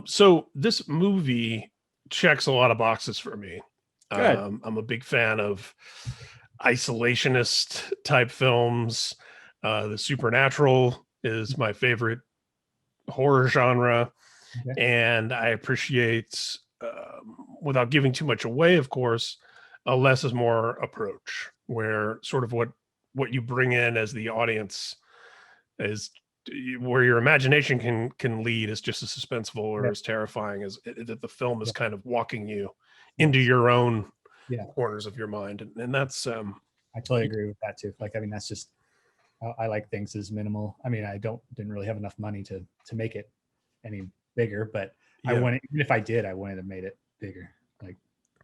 So this movie checks a lot of boxes for me. Good. I'm a big fan of isolationist type films. The supernatural is my favorite horror genre, Okay. and I appreciate, without giving too much away, of course, a less is more approach, where sort of what you bring in as the audience is where your imagination can lead is just as suspenseful or Yeah. as terrifying as that the film is Yeah. kind of walking you into Yes. your own Yeah. corners of your mind, and that's I totally agree with that too. Like, I mean, that's just I like things as minimal. I mean, I didn't really have enough money to make it any bigger, but I yeah. wanted, even if I did, I wanted to made it bigger. Like,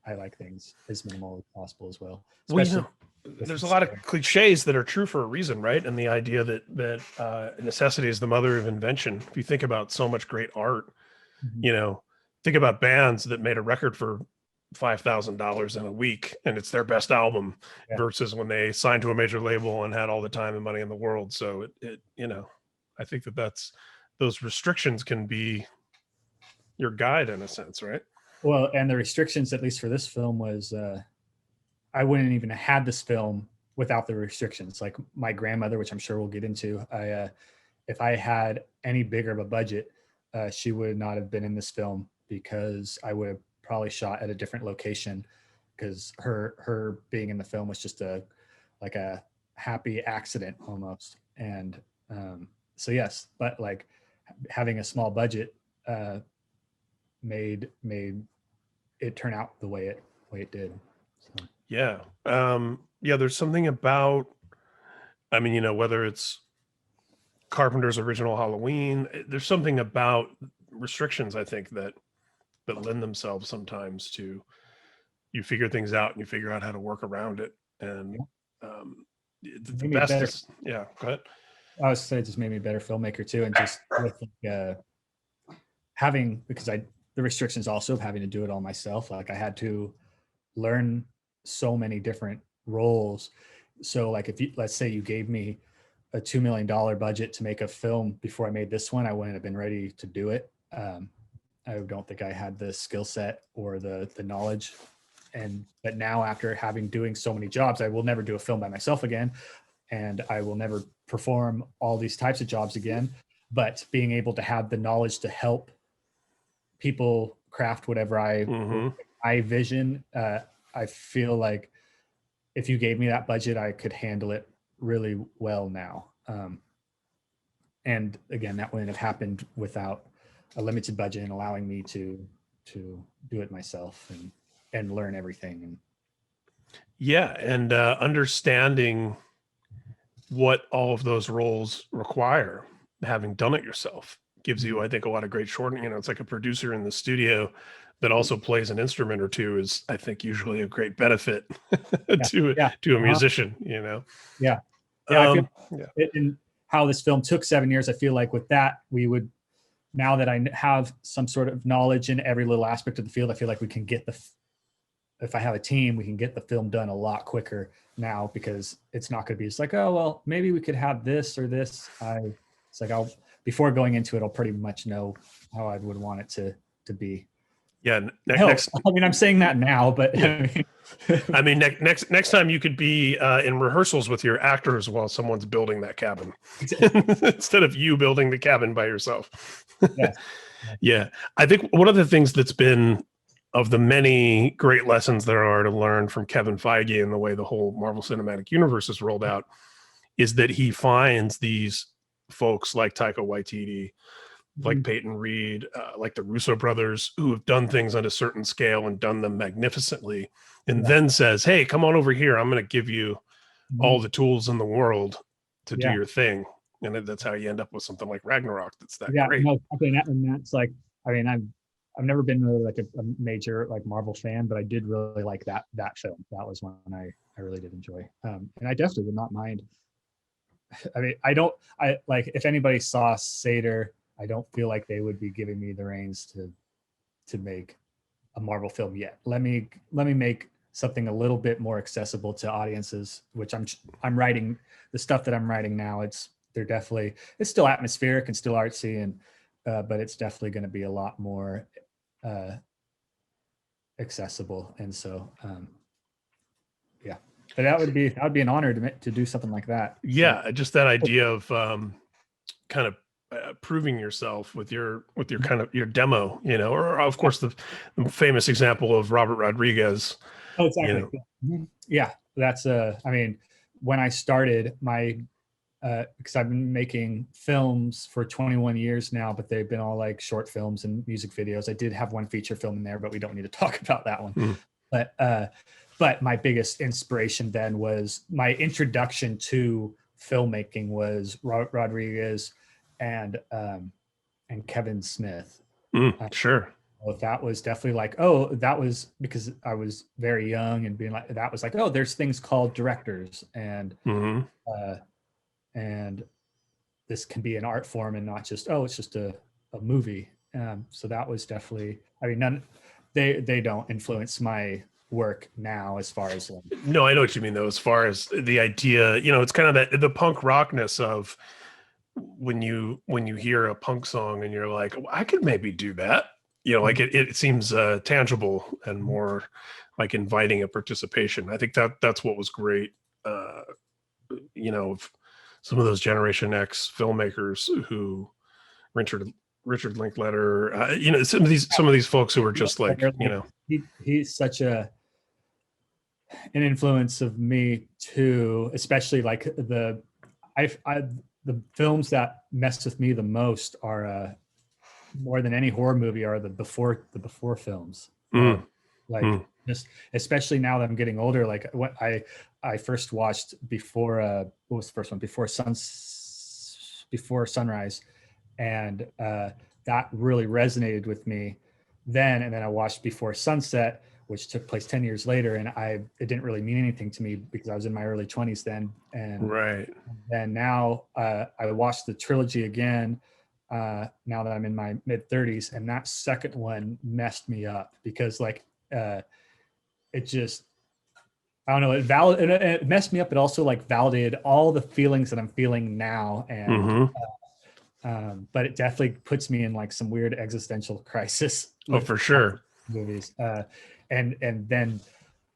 I like things as minimal as possible as well, Well, especially with there's the a lot of scale. cliches that are true for a reason, right? And the idea that necessity is the mother of invention. If you think about so much great art, Mhm. you know, think about bands that made a record for $5,000 in a week and it's their best album Yeah. versus when they signed to a major label and had all the time and money in the world. So I think that's those restrictions can be your guide in a sense, right? Well, and the restrictions, at least for this film, was I wouldn't even have had this film without the restrictions. Like my grandmother, which I'm sure we'll get into, if I had any bigger of a budget, she would not have been in this film because I would have probably shot at a different location because her being in the film was just like a happy accident almost. And so yes, but like having a small budget made it turn out the way it did. So Yeah. Yeah, there's something about, I mean, whether it's Carpenter's original Halloween, there's something about restrictions, I think, that lend themselves sometimes to you figure things out and you figure out how to work around it. And yeah, the made me a best better. is, yeah, go ahead. I would say it just made me a better filmmaker too, and just with having because I the restrictions also of having to do it all myself. Like I had to learn so many different roles. So like if you let's say you gave me a $2 million budget to make a film before I made this one, I wouldn't have been ready to do it. I don't think I had the skill set or the knowledge. And but now after having doing so many jobs, I will never do a film by myself again, and I will never perform all these types of jobs again. But being able to have the knowledge to help people craft whatever Mm-hmm. I vision, I feel like if you gave me that budget, I could handle it really well now. And again, that wouldn't have happened without a limited budget and allowing me to do it myself and learn everything. And Yeah, and understanding what all of those roles require, having done it yourself, gives you, I think, a lot of great shortening. It's like a producer in the studio that also plays an instrument or two is, I think, usually a great benefit yeah, to yeah, to a uh-huh, musician. yeah, yeah. I feel Yeah. in how this film took 7 years. I feel like with that, we would now that I have some sort of knowledge in every little aspect of the field, I feel like we can get if I have a team, we can get the film done a lot quicker now because it's not going to be just like, oh, well, maybe we could have this or this. It's like before going into it, I'll pretty much know how I would want it to be. Yeah. I hope. Next. I mean, I'm saying that now, but Yeah. I mean, I mean, next time you could be in rehearsals with your actors while someone's building that cabin instead of you building the cabin by yourself. yes. Yeah, I think one of the things that's been of the many great lessons there are to learn from Kevin Feige and the way the whole Marvel Cinematic Universe is rolled out is that he finds these folks like Taika Waititi, like Mhm. Peyton Reed, like the Russo brothers, who have done things on a certain scale and done them magnificently, and Yeah. then says, "Hey, come on over here. I'm going to give you all Mhm. the tools in the world to do Yeah. your thing." And that's how you end up with something like Ragnarok. That's that Yeah. great. No, I mean, and that's like, I mean, I've never been really like a major like Marvel fan, but I did really like that film. That was one I really did enjoy. And I definitely would not mind. I mean, I like if anybody saw Sator, I don't feel like they would be giving me the reins to make a Marvel film yet. Let me make something a little bit more accessible to audiences, which I'm writing the stuff that I'm writing now. They're definitely it's still atmospheric and still artsy, and but it's definitely going to be a lot more accessible. And so, yeah, but that would be an honor to do something like that. So, Yeah, just that idea of kind of proving yourself with your kind of your demo, you know, or of course the famous example of Robert Rodriguez, oh, you exactly. know. Yeah, that's I mean, when I started my because I've been making films for 21 years now, but they've been all like short films and music videos. I did have one feature film in there, but we don't need to talk about that one. Mm. But my biggest inspiration then was my introduction to filmmaking was Rodriguez and Kevin Smith. Sure. So that was definitely like, oh, that was because I was very young and being like, that was like, oh, there's things called directors, Mm-hmm. uh, and this can be an art form and not just, oh, it's just a movie. So that was definitely, I mean, they don't influence my work now as far as like, No, I know what you mean though, as far as the idea, you know, it's kind of that the punk rockness of when you hear a punk song and you're like, "Oh, I could maybe do that." You know, like it seems tangible and more like inviting a participation. I think that's what was great. Uh, you know, of some of those Generation X filmmakers who Richard Richard Linkletter, you know, some of these folks who are just like, you know, he's such an influence of me too, especially like I the films that mess with me the most are more than any horror movie are the before films. mm, Like mm, just especially now that I'm getting older, like what I first watched before what was the first one? Before Sunrise, and that really resonated with me then. And then I watched Before Sunset, which took place 10 years later, and it didn't really mean anything to me because I was in my early 20s then. And right. then now I watched the trilogy again now that I'm in my mid 30s, and that second one messed me up because like it just, I don't know, it messed me up. It also like validated all the feelings that I'm feeling now, and Mm-hmm. but it definitely puts me in like some weird existential crisis Oh, with for sure. movies. And then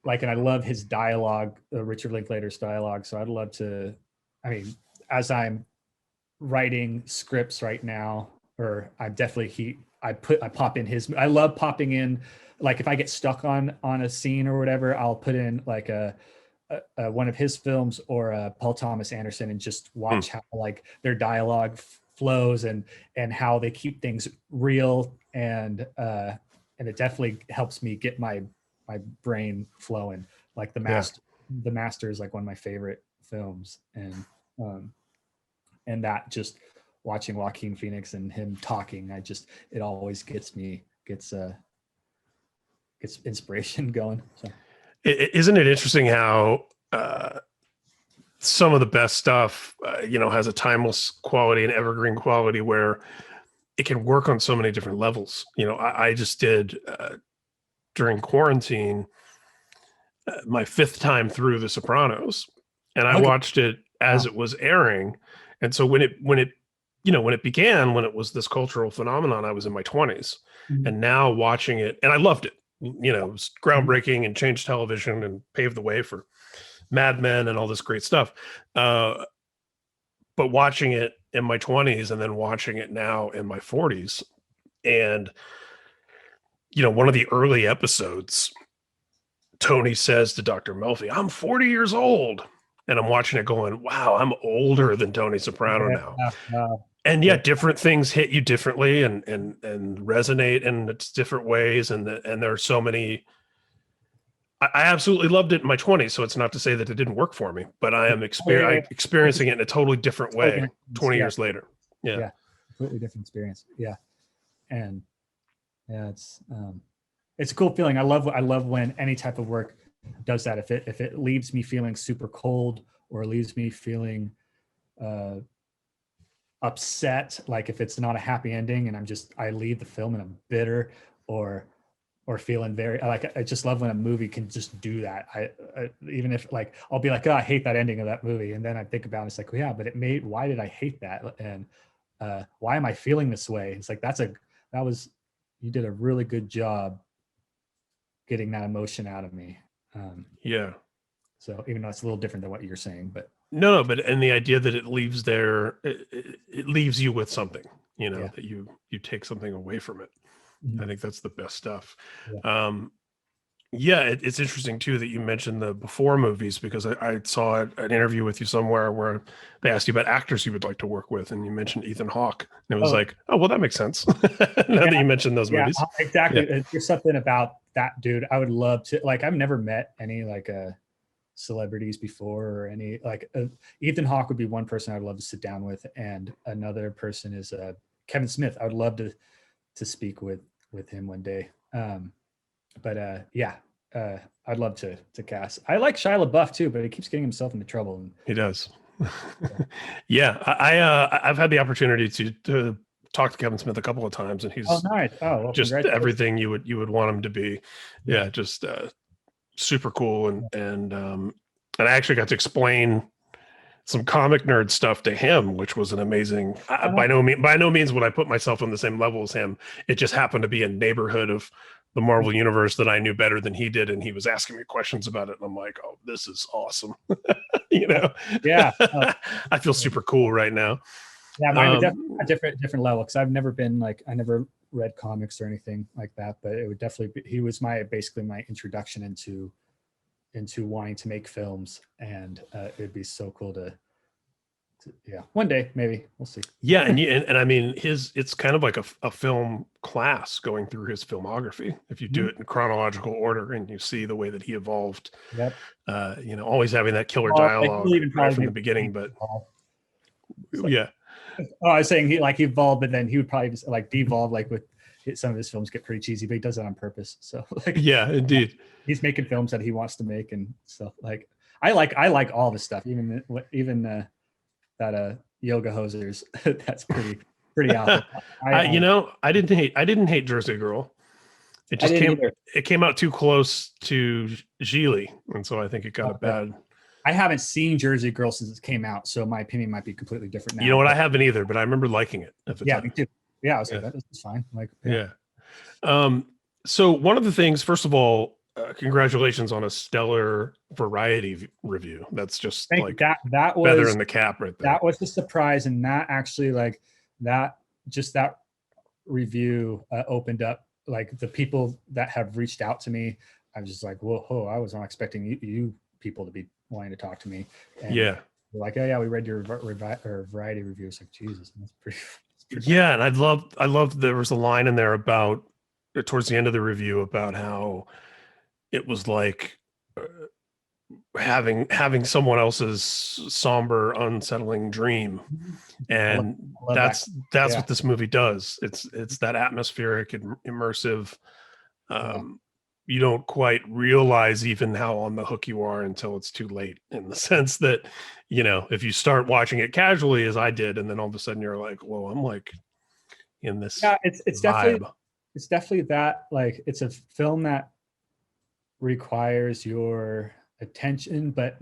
like, and I love his dialogue, Richard Linklater's dialogue. So I'd love to, I mean, as I'm writing scripts right now, or I'm definitely I pop in his, I love popping in, like if I get stuck on a scene or whatever, I'll put in like a one of his films or Paul Thomas Anderson and just Mm, watch how like their dialogue flows and how they keep things real, and it definitely helps me get my brain flowing. Like yeah. The Master is like one of my favorite films, um, and that just watching Joaquin Phoenix and him talking, it always gets inspiration going. So Isn't it interesting how some of the best stuff, you know, has a timeless quality and evergreen quality where it can work on so many different levels. You know, I just did during quarantine my fifth time through The Sopranos, and I okay, watched it as wow. it was airing. And so when it began, when it was this cultural phenomenon, I was in my 20s, Mhm. and now watching it, and I loved it. You know, it was groundbreaking and changed television and paved the way for Mad Men and all this great stuff. Uh, but watching it in my 20s and then watching it now in my 40s, and you know, one of the early episodes, Tony says to Dr. Melfi, "I'm 40 years old." And I'm watching it going, wow, I'm older than Tony Soprano now. Yeah, And yeah. yet different things hit you differently and resonate in its different ways. And there are so many. I absolutely loved it in my 20s. So it's not to say that it didn't work for me, but I am Oh, yeah, yeah. It's experiencing it in a totally different totally way different. 20 Yeah, years later. Yeah. yeah, completely different experience. Yeah, and yeah, it's a cool feeling. I love when any type of work does that. If it leaves me feeling super cold or leaves me feeling uh, upset, like if it's not a happy ending and I leave the film and I'm bitter or feeling very like, I just love when a movie can just do that. I even if like I'll be like, oh, I hate that ending of that movie, and then I think about it, it's like, well, yeah, but why did I hate that? And why am I feeling this way? It's like, you did a really good job getting that emotion out of me. Yeah. So even though it's a little different than what you're saying, but No, but and the idea that it leaves there, it leaves you with something, yeah. that you take something away from it. Mhm. I think that's the best stuff. Yeah. Yeah, it's interesting too that you mentioned the before movies, because I saw an interview with you somewhere where they asked you about actors you would like to work with, and you mentioned Ethan Hawke, and it was Oh, like, oh well, that makes sense. Now yeah, that you mentioned those yeah, movies, yeah, exactly. There's something about that dude. I would love to, like, I've never met any like celebrities before, or any like Ethan Hawke would be one person I'd love to sit down with, and another person is Kevin Smith. I would love to speak with him one day. But yeah, I'd love to cast. I like Shia LaBeouf too, but he keeps getting himself into trouble. And he does. Yeah, I've had the opportunity to talk to Kevin Smith a couple of times, and oh, he's nice. Oh, well, just congratulations. everything you would want him to be. Yeah. Yeah, just super cool, and I actually got to explain some comic nerd stuff to him, which was an amazing. By no means would I put myself on the same level as him. It just happened to be a neighborhood of the Marvel universe that I knew better than he did, and he was asking me questions about it, and I'm like, oh, this is awesome. you know, Yeah. I feel super cool right now. Yeah, mine would definitely a different level, because I've never been like, I never read comics or anything like that, but it would definitely be, he was basically my introduction into wanting to make films, and it'd be so cool to yeah, one day maybe, we'll see. Yeah, and I mean it's kind of like a film class going through his filmography. If you do Mhm. it in chronological order and you see the way that he evolved, Yep. always having that killer Well, like, dialogue he'll even right probably from be the beginning. But it's like, yeah, oh, I was saying he evolved, but then he would probably just like devolve, like with some of his films get pretty cheesy, but he does it on purpose. So like, yeah, indeed. he's making films that he wants to make, and so like I like all the stuff, even that yoga hosers. That's pretty out there. I didn't hate Jersey Girl. It I just didn't came either. it came out too close to Geely, and so I think it got a Okay. bad. I haven't seen Jersey Girl since it came out, so my opinion might be completely different You know now. what? I But haven't either, but I remember liking it at the yeah, me time. too. Yeah, I was like, Yeah, that is fine. Like, yeah. yeah. So one of the things, first of all, congratulations on a stellar variety review. That's just Thank you. like That feather was in the cap right there. that was the surprise, and that actually, like, that just that review opened up, like, the people that have reached out to me. I was just like, whoa, I was not expecting you people to be wanting to talk to me, and Yeah. they're like, oh yeah, we read your variety review. It's like, Jesus, that's pretty. That's pretty. Yeah. And I loved there was a line in there about towards the end of the review about how it was like uh, having someone else's somber, unsettling dream. I love, And I love that. that's Yeah, what this movie does. It's that atmospheric and immersive. yeah. um, you don't quite realize even how on the hook you are until it's too late, in the sense that, if you start watching it casually as I did, and then all of a sudden you're like, whoa, I'm like in this Yeah, it's definitely vibe. that, like, it's a film that requires your attention, but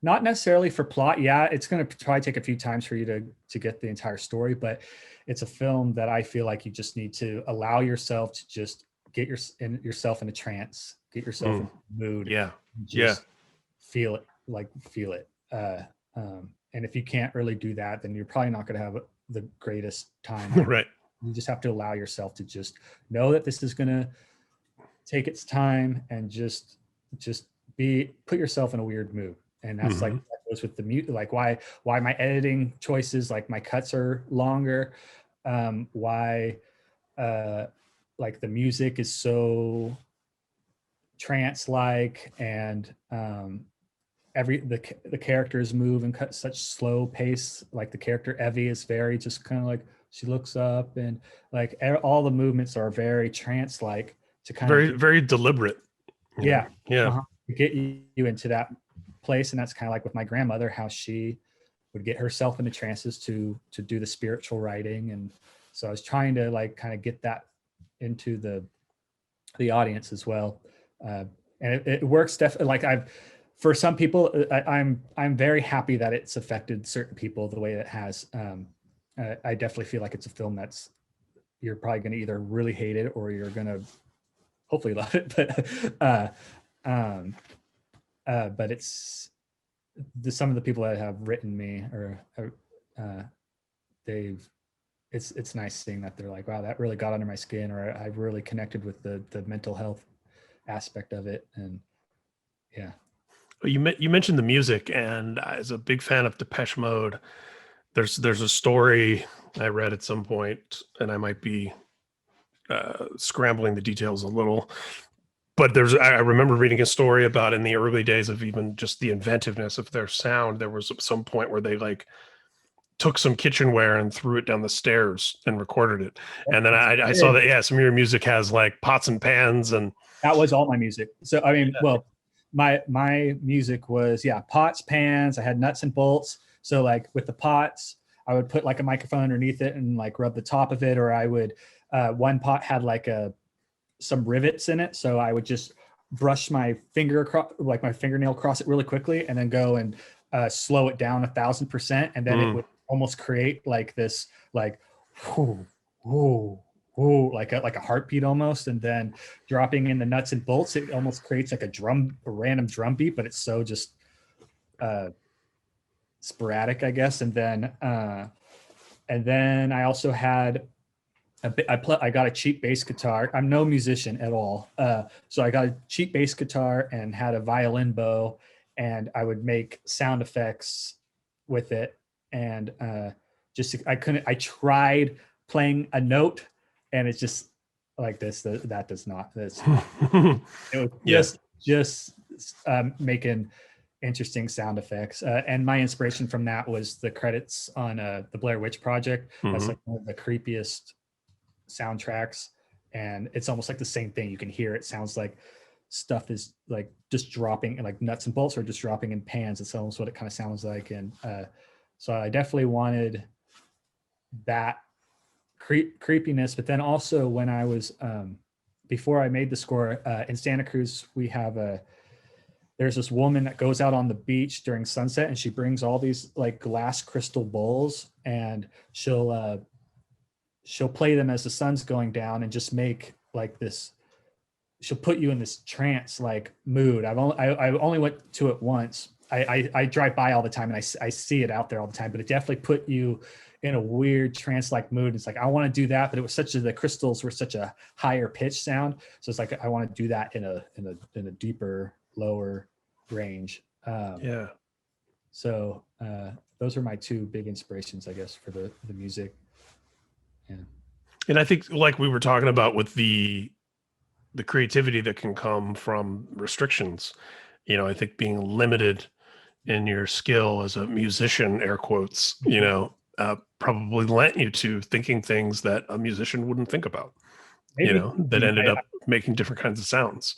not necessarily for plot. Yeah, it's going to probably take a few times for you to get the entire story, but it's a film that I feel like you just need to allow yourself to just get yourself in a trance, get yourself in Mm, the mood, yeah. Yeah. just feel it. And if you can't really do that, then you're probably not going to have the greatest time either. Right. You just have to allow yourself to just know that this is going to take its time, and just put yourself in a weird mood. And that's like, Hmm. that goes with the mute, like why my editing choices, like my cuts are longer, why like the music is so trance like, and the characters move and cut such slow pace. Like the character Evie is very just kind of like, she looks up, and like all the movements are very trance like, to kind of Very, get, very deliberate. yeah, Yeah. to get you into that place. And that's kind of like with my grandmother, how she would get herself into trances to do the spiritual writing. And so I was trying to like kind of get that into the audience as well. And it works definitely. Like, for some people, I'm very happy that it's affected certain people the way it has. I definitely feel like it's a film that's, you're probably going to either really hate it or you're going to hopefully love it. But it's some of the people that have written me, or they've, it's nice seeing that they're like, wow, that really got under my skin, or I really connected with the mental health aspect of it. And yeah. You mentioned the music, and as a big fan of Depeche Mode, there's a story I read at some point, and I might be scrambling the details a little, but I remember reading a story about in the early days of even just the inventiveness of their sound. There was some point where they like took some kitchenware and threw it down the stairs and recorded it. And then I saw that, yeah, some of your music has like pots and pans, and that was all my music. So, I mean, well, my music was, yeah, pots, pans. I had nuts and bolts. So like with the pots, I would put like a microphone underneath it and like rub the top of it. Or I would, one pot had like some rivets in it. So I would just brush my finger across, like my fingernail across it really quickly, and then go and slow it down 1,000%. And then it would almost create like this, like, whoo, whoo, whoo, like a heartbeat almost. And then dropping in the nuts and bolts, it almost creates like a random drum beat, but it's so just sporadic, I guess. And then I also had I got a cheap bass guitar. I'm no musician at all. So I got a cheap bass guitar and had a violin bow, and I would make sound effects with it. And I tried playing a note, and it's just like this, that does not, this. It was just making interesting sound effects. And my inspiration from that was the credits on the Blair Witch Project. That's like one of the creepiest soundtracks, and it's almost like the same thing. You can hear it sounds like stuff is like just dropping, and like nuts and bolts are just dropping in pans. It's almost what it kind of sounds like. And so I definitely wanted that creepiness. But then also when I was before I made the score in Santa Cruz, we have there's this woman that goes out on the beach during sunset, and she brings all these like glass crystal bowls, and she'll play them as the sun's going down, and just make like this, she'll put you in this trance like mood. I only went to it once. I drive by all the time, and I see it out there all the time, but it definitely put you in a weird trance like mood. It's like, I want to do that, but it was the crystals were such a higher pitch sound. So it's like, I want to do that in a deeper, lower range. So those are my two big inspirations, I guess, for the music. Yeah. And I think, like we were talking about with the creativity that can come from restrictions, I think being limited in your skill as a musician, air quotes, probably lent you to thinking things that a musician wouldn't think about, Maybe. that ended up making different kinds of sounds.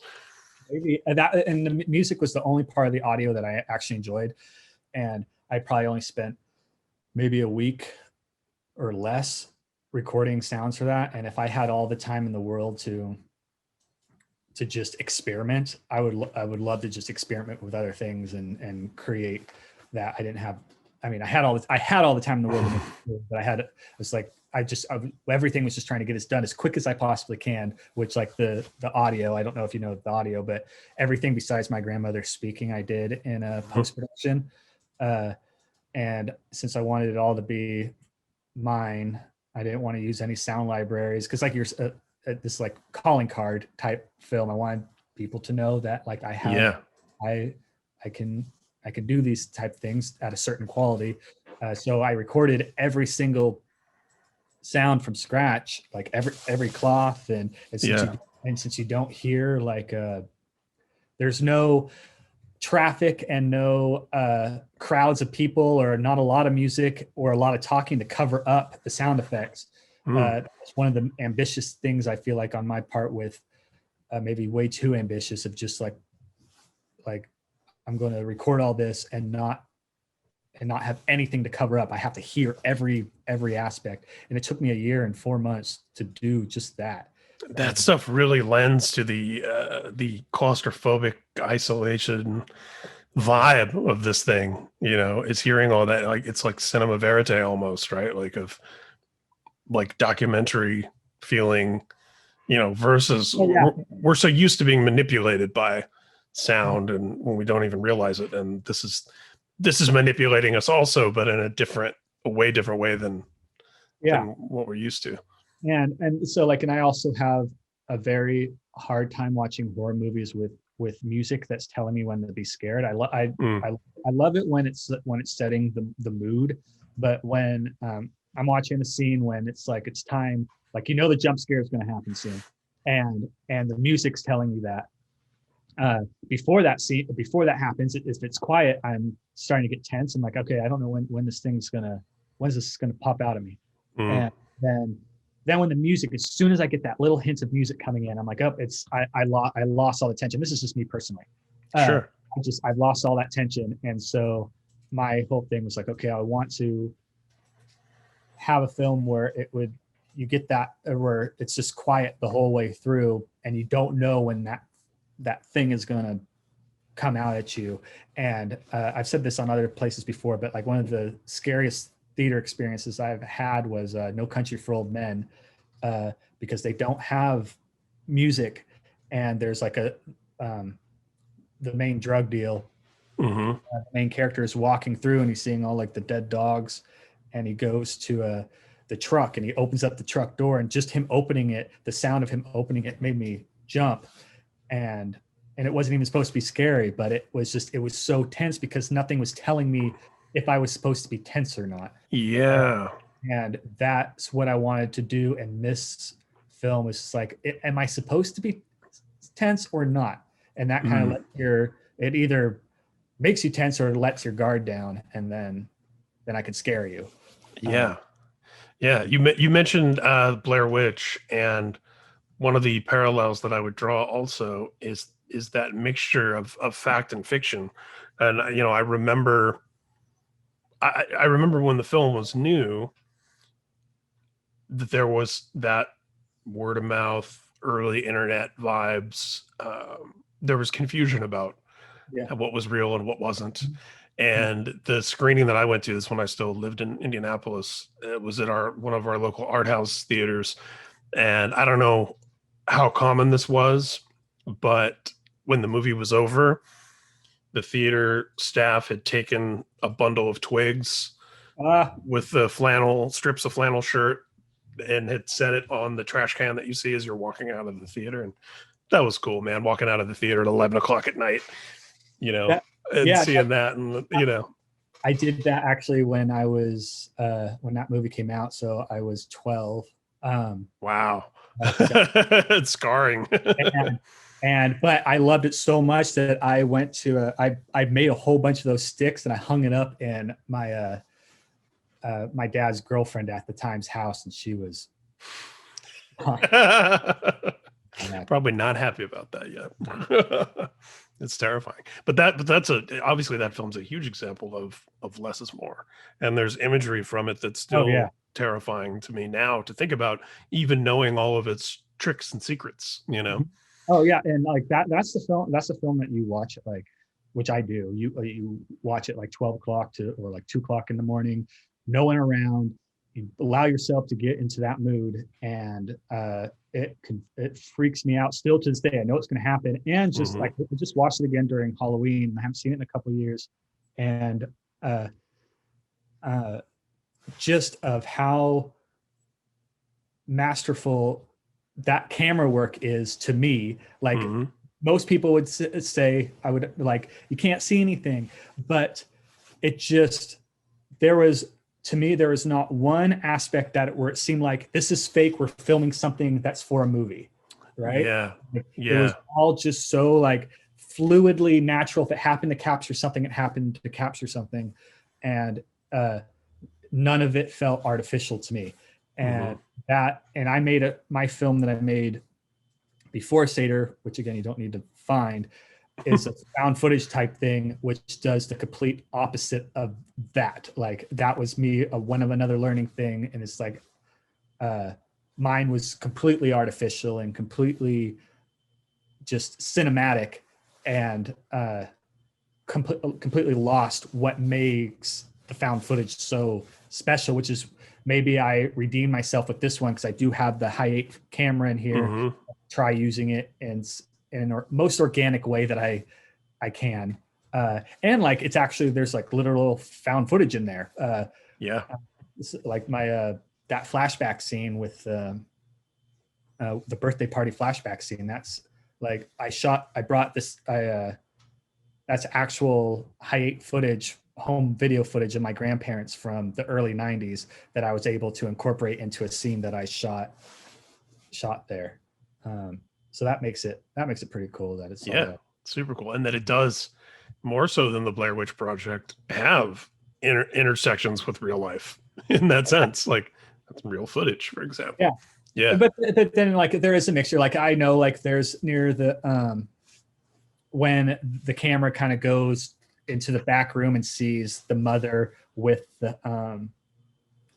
Maybe that, and the music was the only part of the audio that I actually enjoyed. And I probably only spent maybe a week or less recording sounds for that. And if I had all the time in the world to just experiment, I would love to just experiment with other things and create that. I didn't have, I mean, I had all the time in the world, but everything was just trying to get this done as quick as I possibly can, which like the audio, I don't know if you know the audio, but everything besides my grandmother speaking, I did in a post-production. And since I wanted it all to be mine, I didn't want to use any sound libraries, because like you're this like calling card type film. I wanted people to know that like I have, I can do these type of things at a certain quality. So I recorded every single sound from scratch, like every cloth, and since you don't hear like there's no traffic and no crowds of people, or not a lot of music or a lot of talking to cover up the sound effects. It's one of the ambitious things I feel like on my part, with maybe way too ambitious, of just like I'm going to record all this and not have anything to cover up. I have to hear every aspect. And it took me a year and 4 months to do just that. That stuff really lends to the claustrophobic isolation vibe of this thing, is hearing all that. Like, it's like cinema verite almost, right? Like, of like documentary feeling, versus Oh yeah. we're so used to being manipulated by sound, and when we don't even realize it. And this is manipulating us also, but in a way different way than Yeah. what we're used to. And so like, and I also have a very hard time watching horror movies with music that's telling me when to be scared. Mm, I love it when it's setting the mood, but when I'm watching a scene when it's like it's time, like the jump scare is going to happen soon, and the music's telling you that. Before that happens, if it's quiet, I'm starting to get tense. I'm like, okay, I don't know when's this gonna pop out of me, mm, and then when the music, as soon as I get that little hint of music coming in, I'm like, oh, I lost all the tension. This is just me personally. Uh, sure. I've lost all that tension, and so my whole thing was like, okay, I want to have a film where you get that where it's just quiet the whole way through, and you don't know when that thing is going to come out at you. And I've said this on other places before, but like one of the scariest theater experiences I've had was No Country for Old Men, because they don't have music, and there's like the main drug deal. Hmm. The main character is walking through and he's seeing all like the dead dogs, and he goes to the truck and he opens up the truck door, and just him opening it, the sound of him opening it made me jump. And it wasn't even supposed to be scary, but it was so tense because nothing was telling me if I was supposed to be tense or not. Yeah. And that's what I wanted to do. And this film was just like, am I supposed to be tense or not? And that kind of Mm, it either makes you tense or lets your guard down, and then I could scare you. yeah. Yeah. You mentioned Blair Witch, and one of the parallels that I would draw also is that mixture of fact and fiction. And I remember when the film was new, that there was that word of mouth, early internet vibes. There was confusion about Yeah. what was real and what wasn't. And the screening that I went to, is when I still lived in Indianapolis. It was at one of our local art house theaters, and I don't know how common this was, but when the movie was over, the theater staff had taken a bundle of twigs Uh, with the flannel strips of flannel shirt and had set it on the trash can that you see as you're walking out of the theater. And that was cool, man. Walking out of the theater at 11 o'clock at night, you know, that, and yeah, seeing that, and I did that actually when I was when that movie came out. So I was 12. Um, wow, but it's scarring. and, but I loved it so much that I went to I made a whole bunch of those sticks and I hung it up in my dad's girlfriend at the time's house, and she was Probably not happy about that yet. It's terrifying, but that's obviously that film's a huge example of less is more, and there's imagery from it that's oh yeah. still terrifying to me now to think about, even knowing all of its tricks and secrets. Oh yeah, and like that's the film. That's the film that you watch at like, which I do. You watch it like 12 o'clock or like 2 o'clock in the morning, no one around. You allow yourself to get into that mood, and it freaks me out still to this day. I know it's going to happen, and just Hmm. like I just watched it again during Halloween. I haven't seen it in a couple of years, and uh, uh, just of how masterful that camera work is to me. Like Hmm. most people would say, I would like, you can't see anything, but it just, there was, to me, there was not one aspect where it seemed like this is fake. We're filming something that's for a movie, right? Yeah. Like, it was Yeah. all just so like fluidly natural. If it happened to capture something, it happened to capture something. And uh, none of it felt artificial to me. Hmm. And I made my film that I made before Sator, which again you don't need to find, is a found footage type thing, which does the complete opposite of that. Like that was me a one of another learning thing, and it's like uh, mine was completely artificial and completely just cinematic, and completely lost what makes the found footage so special, which is maybe I redeemed myself with this one because I do have the high 8 camera in here. Mhm. Try using it in most organic way that I can. And like, it's actually, there's like literal found footage in there. Yeah. Like my, that flashback scene with the birthday party flashback scene. That's like, I brought this, that's actual high 8 footage, home video footage of my grandparents from the early 90s that I was able to incorporate into a scene that I shot there. So that makes it pretty cool that it's Yeah. Super cool. And that it does, more so than the Blair Witch Project, have intersections with real life in that sense. Like, that's real footage, for example. Yeah. Yeah. But then like there is a mixture. Like I know like there's near the when the camera kind of goes into the back room and sees the mother with the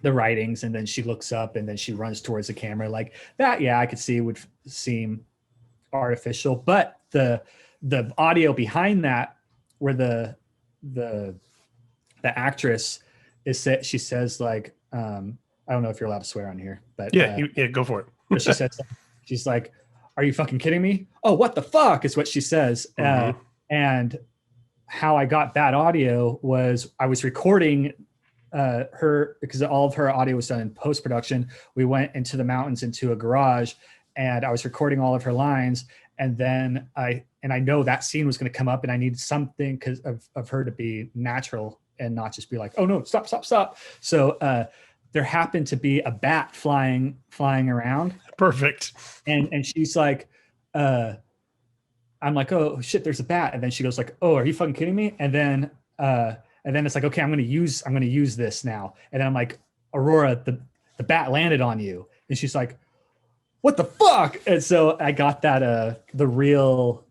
writings, and then she looks up and then she runs towards the camera like that. Yeah, I could see would seem artificial, but the audio behind that, where the actress is that she says like I don't know if you're allowed to swear on here, but Yeah. Yeah. Go for it. but she says, she's like, "Are you fucking kidding me? Oh, what the fuck?" is what she says. Mhm. And how I got that audio was I was recording her, because all of her audio was done in post production. We went into the mountains into a garage, and I was recording all of her lines. And then I know that scene was going to come up, and I needed something because of her to be natural and not just be like, "Oh no, stop." So there happened to be a bat flying around, Perfect. and she's like, I'm like, "Oh shit, there's a bat," and then she goes like, "Oh, are you fucking kidding me?" And then it's like, "Okay, I'm gonna use this now." And then I'm like, "Aurora, the bat landed on you," and she's like, "What the fuck?" And so I got that the real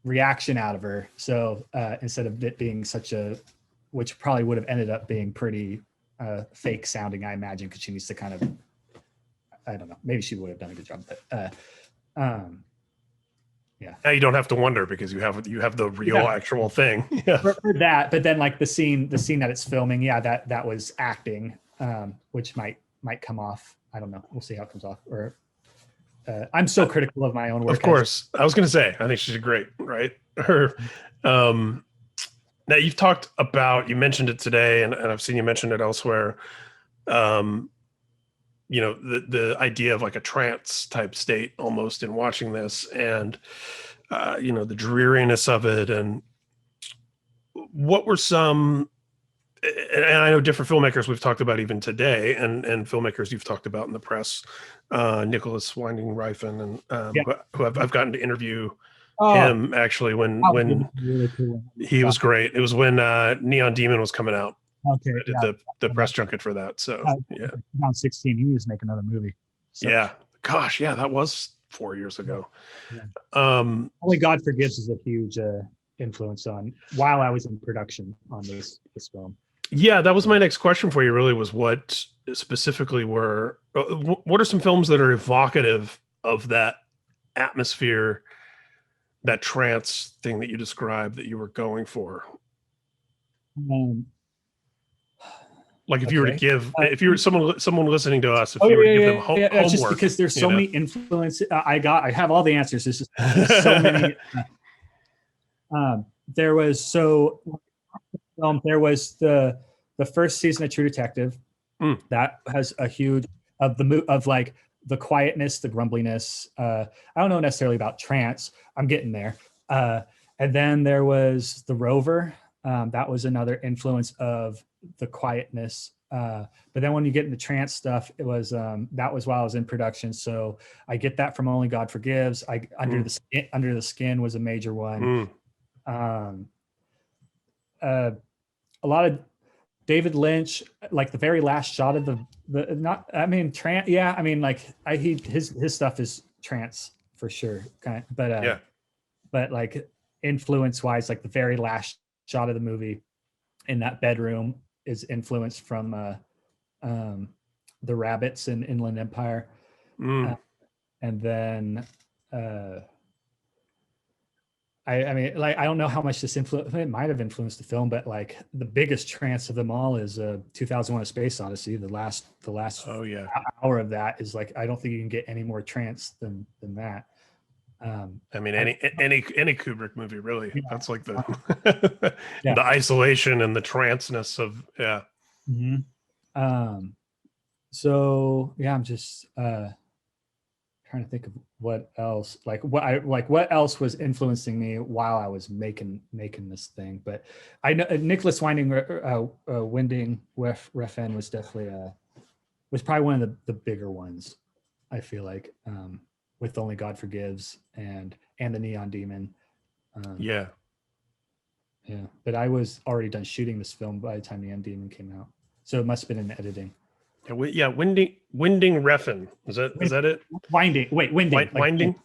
reaction out of her. So instead of it being such a, which probably would have ended up being pretty fake sounding, I imagine, because she needs to kind of, I don't know, maybe she would have done a good job, but yeah. Now you don't have to wonder because you have the real actual thing. Yeah. For that, but then like the scene that it's filming, yeah, that was acting, which might come off. I don't know. We'll see how it comes off. Or I'm so critical of my own work. Of course. I was going to say, I think she did great, right? Her, now you've talked about, you mentioned it today, and I've seen you mention it elsewhere. You know, the idea of like a trance type state almost in watching this, and you know, the dreariness of it. And what were some, and I know different filmmakers we've talked about even today, and filmmakers you've talked about in the press, Nicholas Winding Refn, and who I've gotten to interview him actually when really cool. he was great. It was when Neon Demon was coming out. Okay, I did the press junket for that. So yeah, around 16, he was making another movie. So, yeah, gosh, yeah, that was 4 years ago. Yeah. Only God Forgives is a huge influence on while I was in production on this film. Yeah, that was my next question for you. Really, was what specifically were what are some films that are evocative of that atmosphere, that trance thing that you described that you were going for? Like if you were to give, if you were someone listening to us, if you were to give them homework, just because there's so many influences. I have all the answers. There's just so many. There was the first season of True Detective. That has a huge of like the quietness, the grumbliness. I don't know necessarily about trance. I'm getting there. And then there was The Rover. That was another influence of the quietness. But then when you get into trance stuff, it was that was while I was in production. So I get that from Only God Forgives. Under the Skin was a major one. A lot of David Lynch, like the very last shot of trance. Yeah, I mean, like his stuff is trance for sure. Kind of, but like influence wise, like the very last shot of the movie in that bedroom is influenced from the rabbits in Inland Empire, and then I mean, like, I don't know how much this influence, it might have influenced the film, but like the biggest trance of them all is 2001: A Space Odyssey. The last Oh yeah. hour of that is like, I don't think you can get any more trance than that. I mean, I, any Kubrick movie, really. yeah, That's like the yeah. the isolation and the tranceness of, yeah. Mhm. Um, so yeah, I'm just trying to think of what else, what else was influencing me while I was making this thing. But I know Nicholas Winding Refn was definitely was probably one of the bigger ones. I feel like, with Only God Forgives and the Neon Demon. Um, Yeah. yeah, but I was already done shooting this film by the time Neon Demon came out, so it must have been in editing. Yeah, Winding Refn. Is that it? Winding, like Winding?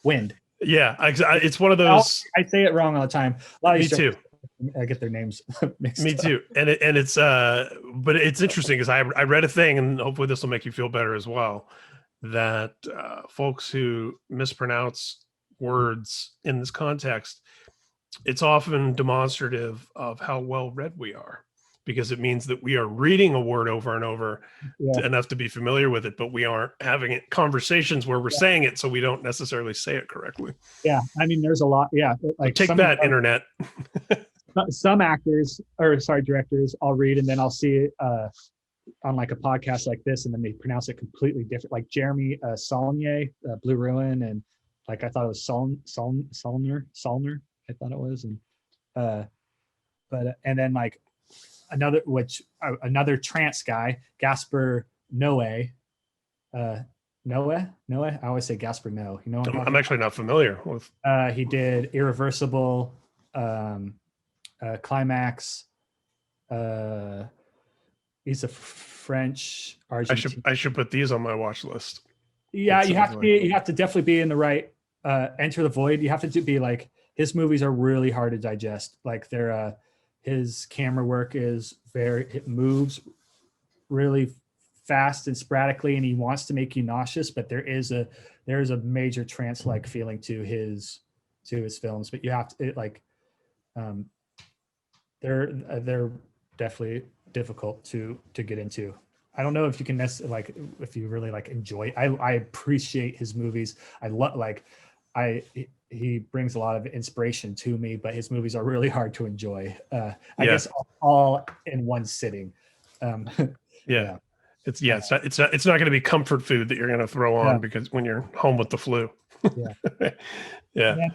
wind. Yeah, it's one of I those. I say it wrong all the time. A lot of Me these too. directors, I get their names Me mixed up. too. And it's but it's interesting because I read a thing, and hopefully this will make you feel better as well, that folks who mispronounce words in this context, it's often demonstrative of how well read we are, because it means that we are reading a word over and over Yeah, enough to be familiar with it, but we aren't having it, conversations where we're yeah, saying it, so we don't necessarily say it correctly. yeah. I mean, there's a lot. Yeah, So like take that, internet. some actors, or sorry, directors, I'll read and then I'll see it on like a podcast like this, and then they pronounce it completely different. Like Jeremy Saulnier, Blue Ruin, and like I thought it was Solner. I thought it was, and uh, but and then like another trance guy, Gasper Noé. Noah. I always say Gasper No. You know what I'm I'm talking actually not familiar with. about? He did Irreversible, um, Climax. Uh, he's a French Argentine. I should put these on my watch list. Yeah, It sounds like. you have to definitely be in the right Enter the Void. You have to be like, his movies are really hard to digest. Like his camera work is it moves really fast and sporadically, and he wants to make you nauseous, but there is a major trance like feeling to his films. But you have to um they're definitely difficult to get into. I don't know if you can like, if you really like enjoy. I appreciate his movies. I love, like, I he brings a lot of inspiration to me, but his movies are really hard to enjoy. I Yeah. guess all in one sitting. Um, Yeah. yeah, It's not going to be comfort food that you're going to throw yeah, on because when you're home with the flu. yeah. Yeah. And then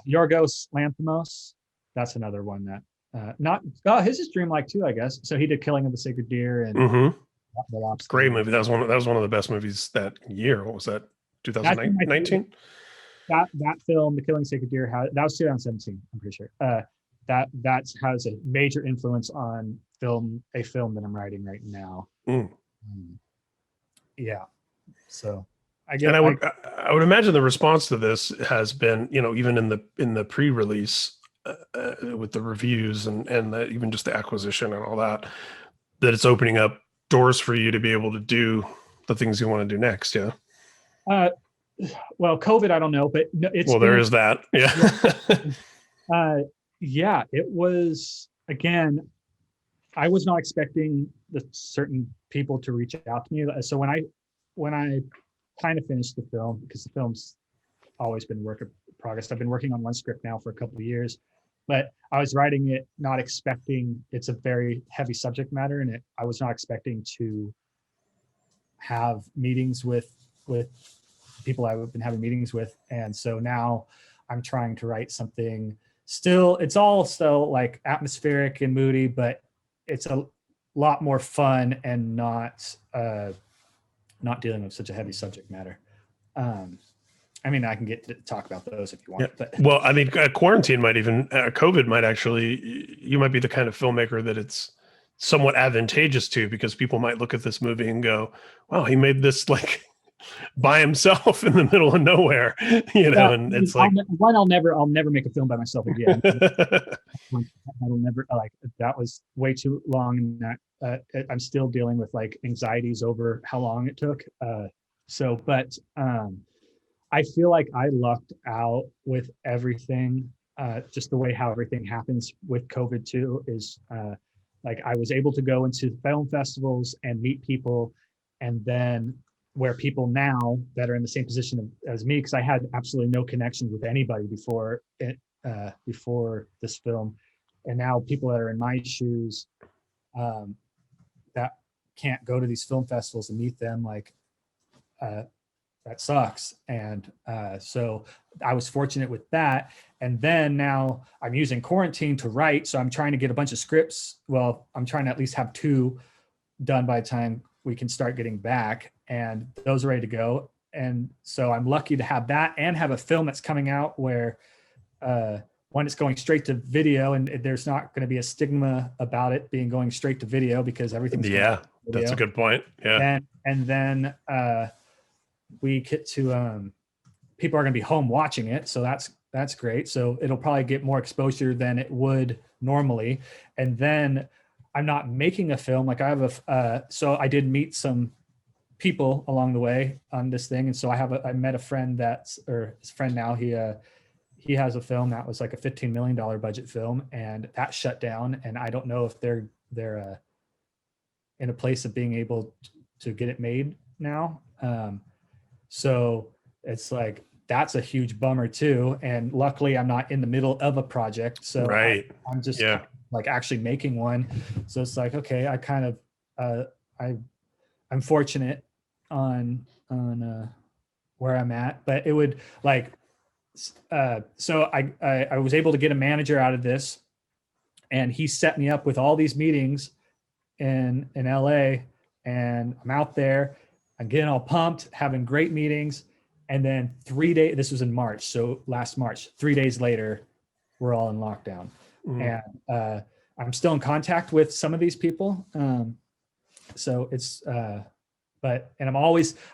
Yorgos Lanthimos. That's another one that not his is dreamlike too, I guess. So he did Killing of the Sacred Deer and Hmm. The Great Lobster. movie. That was one of the best movies that year. What was that? That's one of my favorite. 2019? That film, The Killing Sacred Deer, that was 2017. I'm pretty sure. That has a major influence on a film that I'm writing right now. Mm. Yeah. So And I would imagine the response to this has been, even in the pre-release, with the reviews and even just the acquisition and all that, that it's opening up doors for you to be able to do the things you want to do next. Yeah. uh, well, COVID, I don't know, but no, it's Well, there been, is that. Yeah. yeah, yeah, it was, again, I was not expecting the certain people to reach out to me. So when I kind of finished the film, because the film's always been work in progress. I've been working on one script now for a couple of years, but I was writing it not expecting, it's a very heavy subject matter, and I was not expecting to have meetings with people I've been having meetings with. And so now I'm trying to write something. Still, it's all still like atmospheric and moody, but it's a lot more fun and not dealing with such a heavy subject matter. um I mean, I can get to talk about those if you Yeah. want, but Well, I mean, quarantine might even, COVID might actually, you might be the kind of filmmaker that it's somewhat advantageous to, because people might look at this movie and go, wow, he made this like by himself in the middle of nowhere, yeah, I and mean, it's like, I'll never make a film by myself again. I'll never, like, that was way too long, and that I'm still dealing with like anxieties over how long it took. So, but I feel like I lucked out with everything. Just the way how everything happens with COVID too is like I was able to go into film festivals and meet people, and then where people now that are in the same position as me, because I had absolutely no connection with anybody before it, before this film, and now people that are in my shoes um, that can't go to these film festivals and meet them, like uh, that sucks. And so I was fortunate with that. And then now I'm using quarantine to write. So I'm trying to get a bunch of scripts. Well, I'm trying to at least have 2 done by the time we can start getting back. And those are ready to go. And so I'm lucky to have that and have a film that's coming out where one is going straight to video, and there's not going to be a stigma about it being going straight to video because everything's Yeah, that's a good point. Yeah. and then we get to people are going to be home watching it, so that's great. So it'll probably get more exposure than it would normally. And then I'm not making a film. Like I have so I did meet some people along the way on this thing, and so I met a friend or his friend now. He has a film that was like a $15 million budget film, and that shut down. And I don't know if they're in a place of being able to get it made now. So it's like, that's a huge bummer too. And luckily I'm not in the middle of a project. So Right. I'm just Yeah. like actually making one. So it's like, okay, I kind of, I'm fortunate on where I'm at, but it would like, so I was able to get a manager out of this, and he set me up with all these meetings in LA, and I'm out there, I'm getting all pumped, having great meetings. And then 3 days, this was in March. So last March, 3 days later, we're all in lockdown. Mm. And I'm still in contact with some of these people. So it's, but, and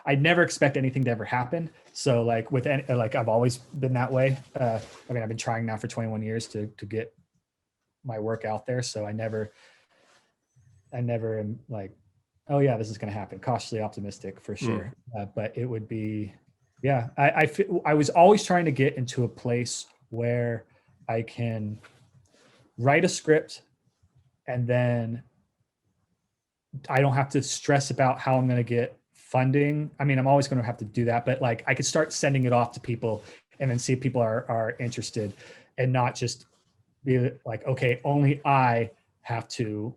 I never expect anything to ever happen. So like with any, like I've always been that way. I mean, I've been trying now for 21 years to get my work out there. So I never am like, oh yeah, this is going to happen. Cautiously optimistic for sure. But it would be, yeah, I was always trying to get into a place where I can write a script and then I don't have to stress about how I'm going to get funding. I mean, I'm always going to have to do that, but like I could start sending it off to people and then see if people are interested, and not just be like, okay, only I have to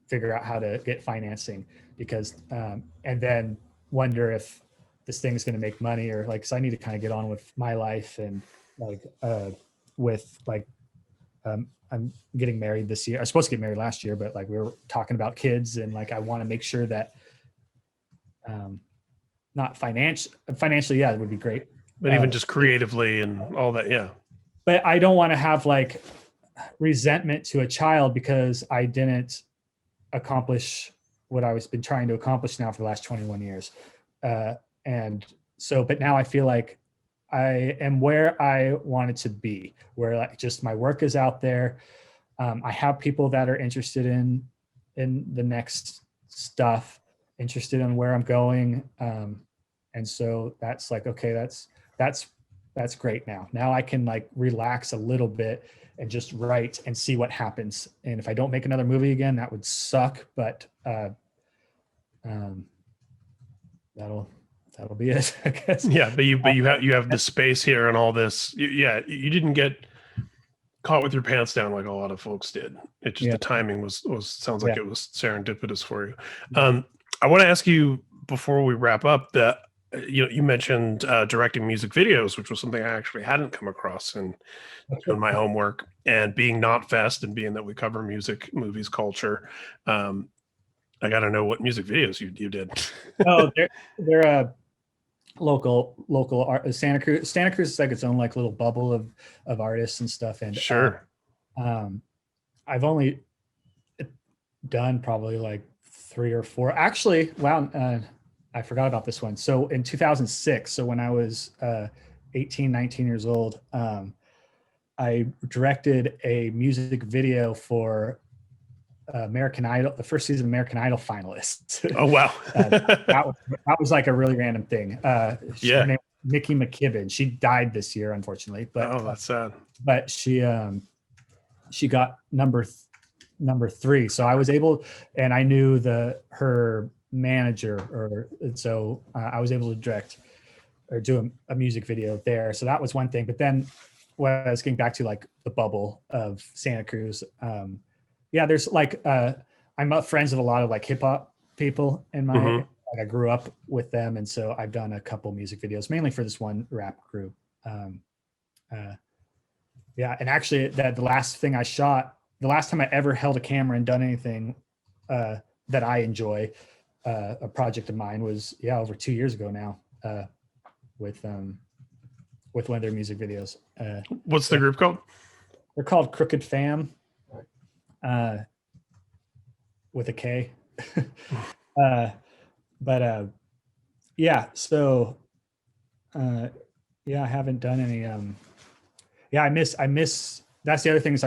figure out how to get financing, because and then wonder if this thing is going to make money, or like, so I need to kind of get on with my life. And like with like I'm getting married this year. I was supposed to get married last year, but like we were talking about kids, and like I want to make sure that not financially, yeah, it would be great, But even just creatively and all that. Yeah. but I don't want to have like resentment to a child because I didn't accomplish what I was been trying to accomplish now for the last 21 years. And so, but now I feel like I am where I wanted to be, where like just my work is out there. I have people that are interested in the next stuff, interested in where I'm going. And so that's like, okay, that's great. Now I can like relax a little bit and just write and see what happens. And if I don't make another movie again, that would suck, but that'll be it, I guess. Yeah. But you have the space here and all this. You didn't get caught with your pants down like a lot of folks did. It just, the timing was sounds like it was serendipitous for you. I want to ask you before we wrap up that you mentioned directing music videos, which was something I actually hadn't come across in doing my homework, and being NotFest, and being that we cover music, movies, culture. I got to know what music videos you did. Oh, they're a local art. Santa Cruz is like its own like little bubble of artists and stuff. And Sure. I've only done probably like 3 or 4. Actually, wow, I forgot about this one. So in 2006, so when I was 18, 19 years old, I directed a music video for American Idol, the first season of American Idol finalists. Oh wow. That was like a really random thing. Her name Nikki McKibben. She died this year, unfortunately, Oh, that's sad. but she got number 3. So I was able, and I knew her manager, or so I was able to direct or do a music video there. So that was one thing. But then when I was getting back to like the bubble of Santa Cruz, yeah, there's like I'm friends with a lot of like hip hop people in my. Mhm. Like I grew up with them, and so I've done a couple music videos, mainly for this one rap group. Uh, yeah, and actually, the last thing I shot, the last time I ever held a camera and done anything that I enjoy, a project of mine was over 2 years ago now, with one of their music videos. What's the group called? They're called Crooked Fam, with a K. But yeah, so yeah, I haven't done any. Yeah, I miss. That's the other thing is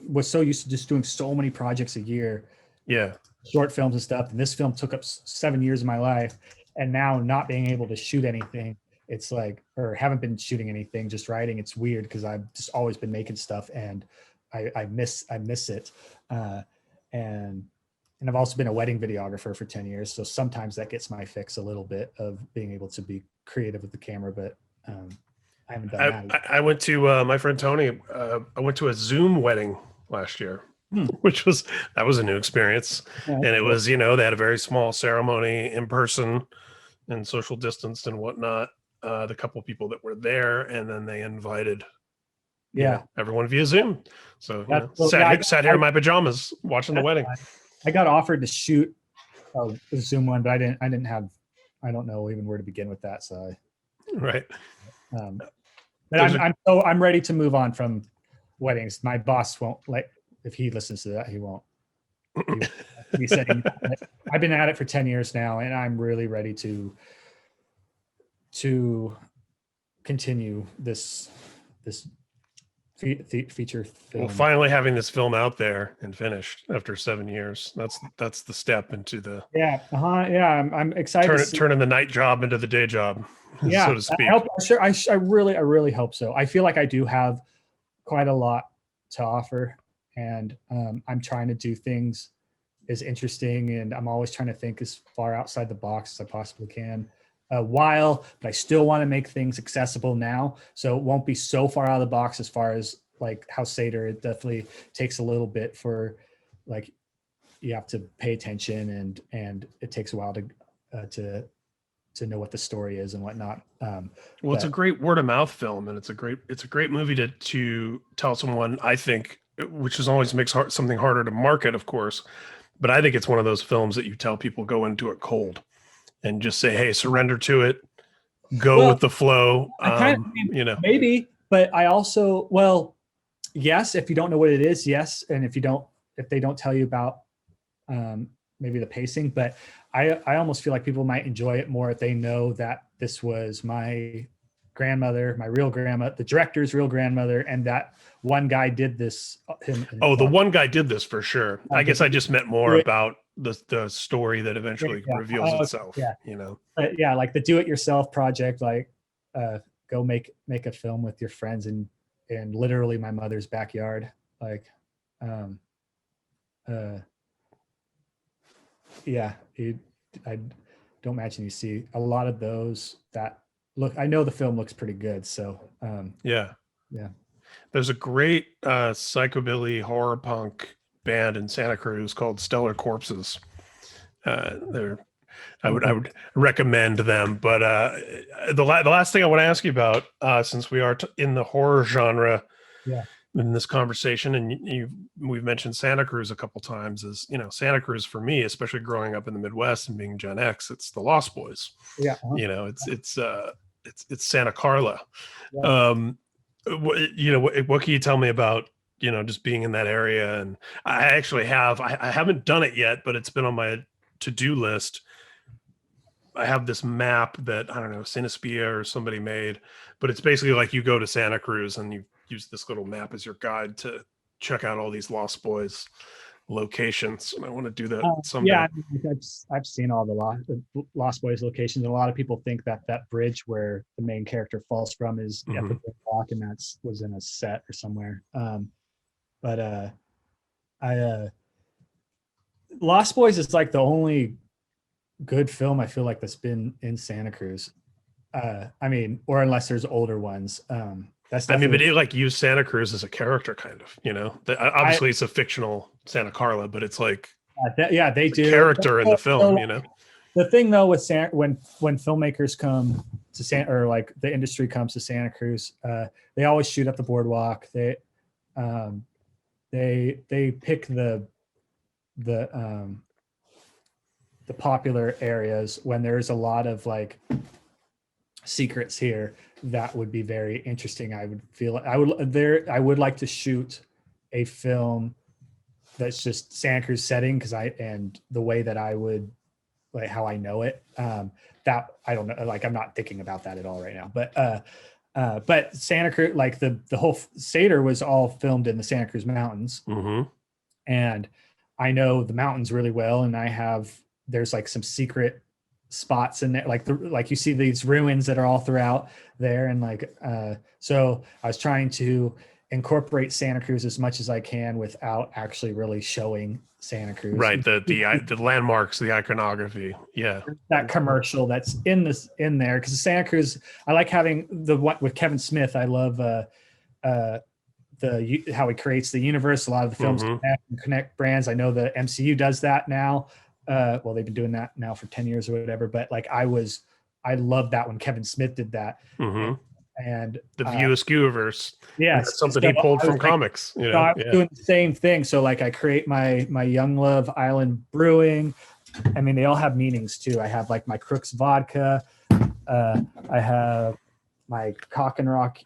was so used to just doing so many projects a year, Yeah. short films and stuff. And this film took up 7 years of my life, and now not being able to shoot anything, it's like, or haven't been shooting anything, just writing. It's weird because I've just always been making stuff, and I miss it. And I've also been a wedding videographer for 10 years, so sometimes that gets my fix a little bit of being able to be creative with the camera, but I haven't done that. I went to my friend Tony. I went to a Zoom wedding last year, Hmm. which was a new experience. Yeah, And it cool. was, they had a very small ceremony in person and social distanced and whatnot. The couple of people that were there, and then they invited, Yeah, everyone via Zoom. So, that's cool. Yeah, sat here in my pajamas watching the wedding. I got offered to shoot a Zoom one, but I didn't have. I don't know even where to begin with that. So, Right. but I'm ready to move on from weddings. My boss won't like, if he listens to that, he won't. He said I've been at it for 10 years now, and I'm really ready to continue this feature film. Well, finally having this film out there and finished after 7 years, that's the step into the I'm excited. Turning the night job into the day job, so to speak. I really hope so. I feel like I do have quite a lot to offer, and I'm trying to do things as interesting, and I'm always trying to think as far outside the box as I possibly can. But I still want to make things accessible now, so it won't be so far out of the box as far as like how Sator. It definitely takes a little bit for, like, you have to pay attention, and it takes a while to know what the story is and whatnot. Well, it's a great word of mouth film, and it's a great movie to tell someone, I think, which is always makes something harder to market, of course. But I think it's one of those films that you tell people go into it cold and just say, hey, surrender to it, go with the flow. Maybe, but I also, yes, if you don't know what it is, yes. And if they don't tell you about maybe the pacing, but I almost feel like people might enjoy it more if they know that this was my grandmother, my real grandma, the director's real grandmother, and that one guy did this. The one guy did this for sure. I guess I just meant more about the story that eventually reveals itself. Yeah. But yeah, like the do-it-yourself project, like go make a film with your friends in literally my mother's backyard. Like, yeah, I don't imagine you see a lot of those that look. I know the film looks pretty good, so yeah. There's a great psychobilly horror punk band in Santa Cruz called Stellar Corpses. I would recommend them. But the last thing I want to ask you about, since we are in the horror genre, in this conversation, and we've mentioned Santa Cruz a couple times, is Santa Cruz for me, especially growing up in the Midwest and being Gen X, it's the Lost Boys. Yeah, it's Santa Carla. What can you tell me about just being in that area? And I actually I haven't done it yet, but it's been on my to-do list. I have this map that I don't know, Cinespia or somebody made, but it's basically like you go to Santa Cruz and you use this little map as your guide to check out all these Lost Boys locations, and I want to do that Yeah, someday. I mean, like, I've seen all the Lost Boys locations, and a lot of people think that that bridge where the main character falls from is at the Hmm. Brick Rock, and that's was in a set or somewhere. But I Lost Boys is like the only good film I feel like that's been in Santa Cruz. I mean, or unless there's older ones. That's I mean, but definitely it like used Santa Cruz as a character, kind of, you know. I Obviously, it's a fictional Santa Carla, but it's like yeah, they it's a do. character in the film, So you know. the thing though with when filmmakers come to Santa, or like the industry comes to Santa Cruz, they always shoot up the boardwalk. Um, they pick the the popular areas when there's a lot of like secrets here that would be very interesting. I would like to shoot a film that's just Santa Cruz setting, because and the way that I would, like how I know it. That I don't know, like I'm not thinking about that at all right now. But Santa Cruz, like the whole Sator was all filmed in the Santa Cruz Mountains, Hmm. and I know the mountains really well, and there's like some secret spots in there, like you see these ruins that are all throughout there, and so I was trying to incorporate Santa Cruz as much as I can without actually really showing Santa Cruz. Right. The landmarks, the iconography. Yeah. That commercial that's in there, because Santa Cruz, I like having the one with Kevin Smith. I love uh how he creates the universe. A lot of the films Hmm. connect brands. I know the MCU does that now. Well, they've been doing that now for 10 years or whatever, but like I love that when Kevin Smith did that. Hmm. And The View Askew-verse. And that's yes, something so he pulled I was from like, comics, you so know. I was Yeah. doing the same thing. So like I create my Young Love Island Brewing. I mean, they all have meanings too. I have like my Crooks vodka. I have my Cock and Rock,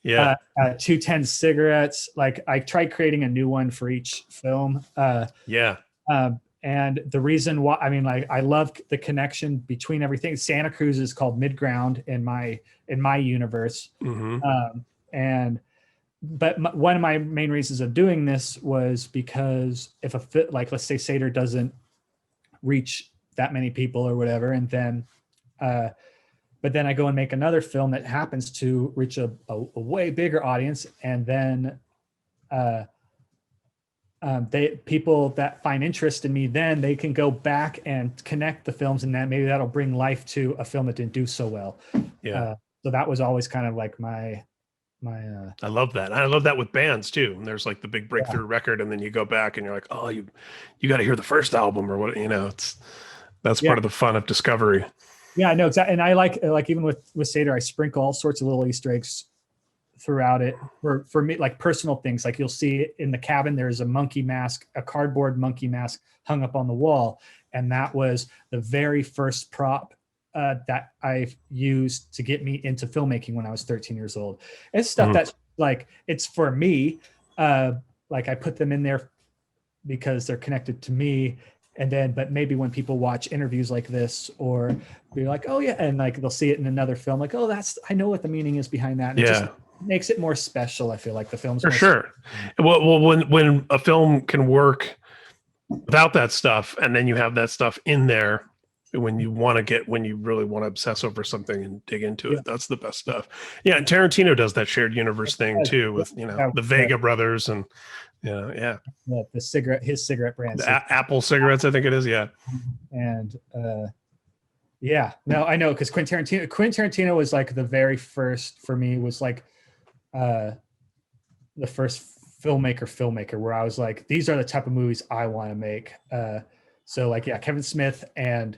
Yeah. 210 cigarettes. Like I tried creating a new one for each film. Yeah. And the reason why, I mean, like I love the connection between everything. Santa Cruz is called Midground in my universe. Hmm. Um, and one of my main reasons of doing this was because if a fit, like let's say Sator doesn't reach that many people or whatever, and then uh, but then I go and make another film that happens to reach a way bigger audience, and then uh, people that find interest in me, then they can go back and connect the films, and that maybe that'll bring life to a film that didn't do so well. Yeah. So that was always kind of like my I love that. I love that with bands too. And there's like the big yeah. breakthrough record, and then you go back and you're like, oh, you got to hear the first album or what, you know, that's Yeah, part of the fun of discovery. yeah, I know exactly. And I like even with Sator, I sprinkle all sorts of little Easter eggs throughout it for me, like personal things. Like you'll see in the cabin, there's a monkey mask, a cardboard monkey mask hung up on the wall, and that was the very first prop that I used to get me into filmmaking when I was 13 years old. It's stuff Mhm. that's like it's for me. Uh, like I put them in there because they're connected to me. And then, but maybe when people watch interviews like this, or be like, oh yeah, and like they'll see it in another film, like, oh, I know what the meaning is behind that, and it just Yeah, makes it more special. I feel like the film's for more. sure. Well, when a film can work without that stuff, and then you have that stuff in there when you really want to obsess over something and dig into Yeah, it, that's the best stuff. Yeah, and Tarantino does that shared universe thing too with, you know, yeah, the Vega brothers and, you know, yeah, the cigarette, his cigarette brand, the Apple cigarettes, I think it is. Yeah. and yeah, no, I know because Quentin Tarantino was like the very first for me, was like uh, the first filmmaker where I was like, these are the type of movies I want to make. So like, yeah, Kevin Smith and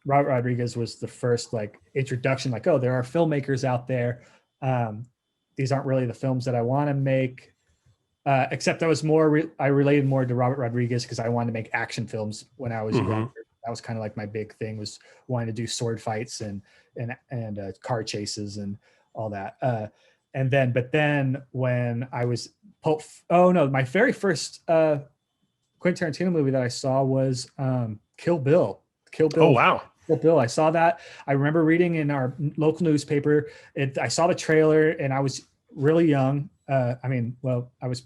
Robert Rodriguez was the first like introduction, like, oh, there are filmmakers out there. These aren't really the films that I want to make. Except I was I related more to Robert Rodriguez because I wanted to make action films when I was Hmm. younger. That was kind of like my big thing, was wanting to do sword fights and car chases and all that. But then when I was oh no, my very first Quentin Tarantino movie that I saw was Kill Bill. Kill Oh, Bill. wow. Kill Bill. I saw that. I remember reading in our local newspaper. I saw the trailer and I was really young. I mean, well, I was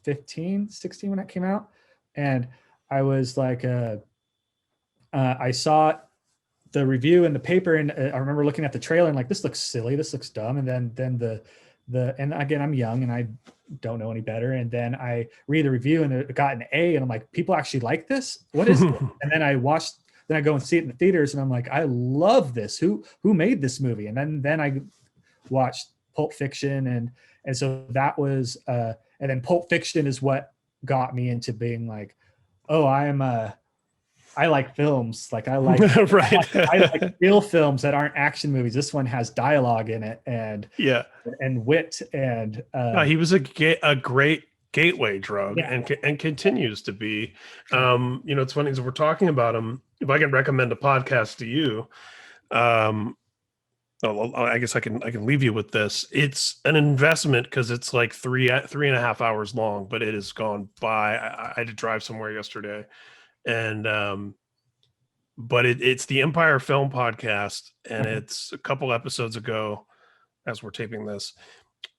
15, 16 when it came out. And I was like, I saw the review in the paper, and I remember looking at the trailer and like, this looks silly, this looks dumb. And then and again, I'm young and I don't know any better. And then I read the review and it got an A, and I'm like, people actually like this? What is it? And then I go and see it in the theaters, and I'm like, I love this. Who made this movie? And then I watched Pulp Fiction, and so that was and then Pulp Fiction is what got me into being like, oh, I like films. Like I like right. I like real films that aren't action movies. This one has dialogue in it and wit and no, he was a great gateway drug, yeah. and continues to be. It's funny as we're talking about him. If I can recommend a podcast to you, I guess I can leave you with this. It's an investment because it's like 3.5 hours long, but it has gone by. I had to drive somewhere yesterday, and but it's the Empire Film Podcast, and it's a couple episodes ago as we're taping this,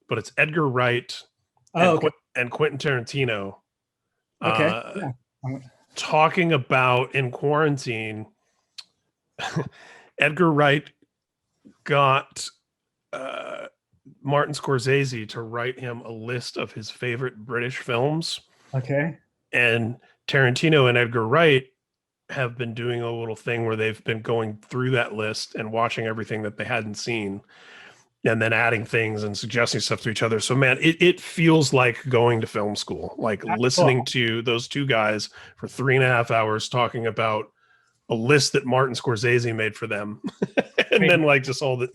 but it's Edgar Wright and Quentin Tarantino talking about in quarantine. Edgar Wright got Martin Scorsese to write him a list of his favorite British films. Okay. And Tarantino and Edgar Wright have been doing a little thing where they've been going through that list and watching everything that they hadn't seen, and then adding things and suggesting stuff to each other. So man, it feels like going to film school, like that's listening to those two guys for 3.5 hours talking about a list that Martin Scorsese made for them. And then like just all that,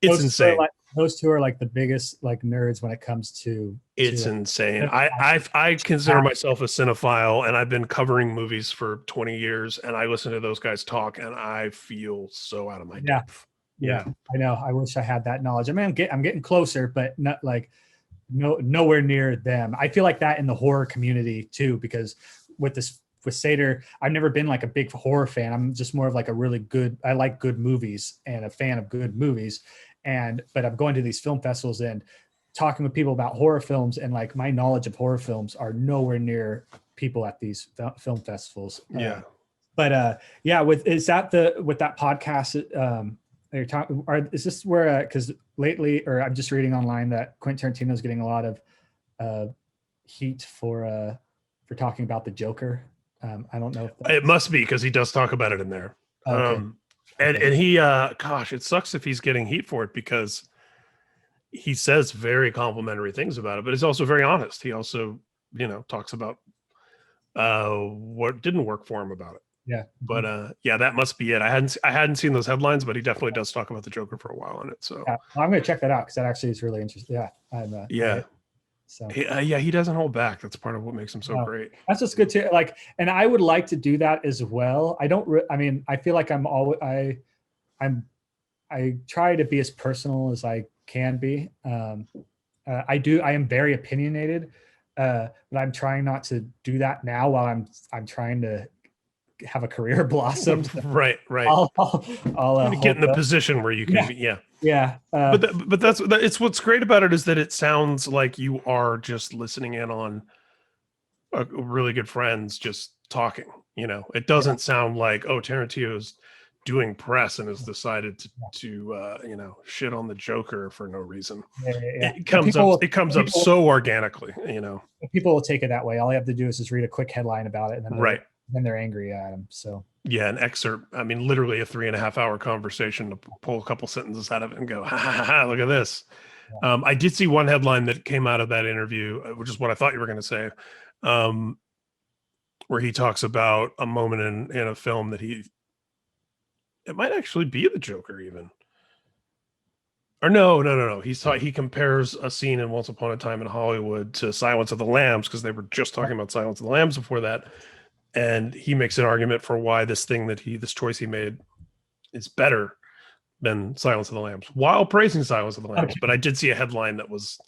it's insane. Those two are like the biggest like nerds when it comes to insane. I consider myself a cinephile, and I've been covering movies for 20 years, and I listen to those guys talk and I feel so out of my depth. Yeah, I know. I wish I had that knowledge. I mean, I'm getting closer, but not like nowhere near them. I feel like that in the horror community too, because with Sator, I've never been like a big horror fan. I'm just more of like I like good movies and a fan of good movies. But I'm going to these film festivals and talking with people about horror films, and like my knowledge of horror films are nowhere near people at these film festivals. With that podcast, you're talking, is this where, because lately, or I'm just reading online that Quentin Tarantino is getting a lot of heat for talking about the Joker. I don't know if it must be because he does talk about it in there. Okay. And he, gosh, it sucks if he's getting heat for it, because he says very complimentary things about it, but he's also very honest. He also, talks about what didn't work for him about it. Yeah. But that must be it. I hadn't seen those headlines, but he definitely does talk about the Joker for a while on it. So well, I'm going to check that out, because that actually is really interesting. Yeah. So he doesn't hold back. That's part of what makes him so great. That's just good too. Like, and I would like to do that as well. I don't. I mean, I feel like I try to be as personal as I can be. I am very opinionated, but I'm trying not to do that now while I'm trying to have a career blossom. Right. I'll get in the position where you can be. Yeah. But that's it's what's great about it is that it sounds like you are just listening in on a really good friends just talking. It doesn't sound like, Tarantino's doing press and has decided to shit on the Joker for no reason. It comes up so organically. People will take it that way. All you have to do is just read a quick headline about it, and then then they're angry at him. So an excerpt. I mean, literally a 3.5 hour conversation to pull a couple sentences out of it and go, look at this. Yeah. I did see one headline that came out of that interview, which is what I thought you were going to say, where he talks about a moment in a film that it might actually be the Joker even. Or no. He compares a scene in Once Upon a Time in Hollywood to Silence of the Lambs, because they were just talking about Silence of the Lambs before that. And he makes an argument for why this choice he made is better than Silence of the Lambs, while praising Silence of the Lambs. Okay. But I did see a headline that was,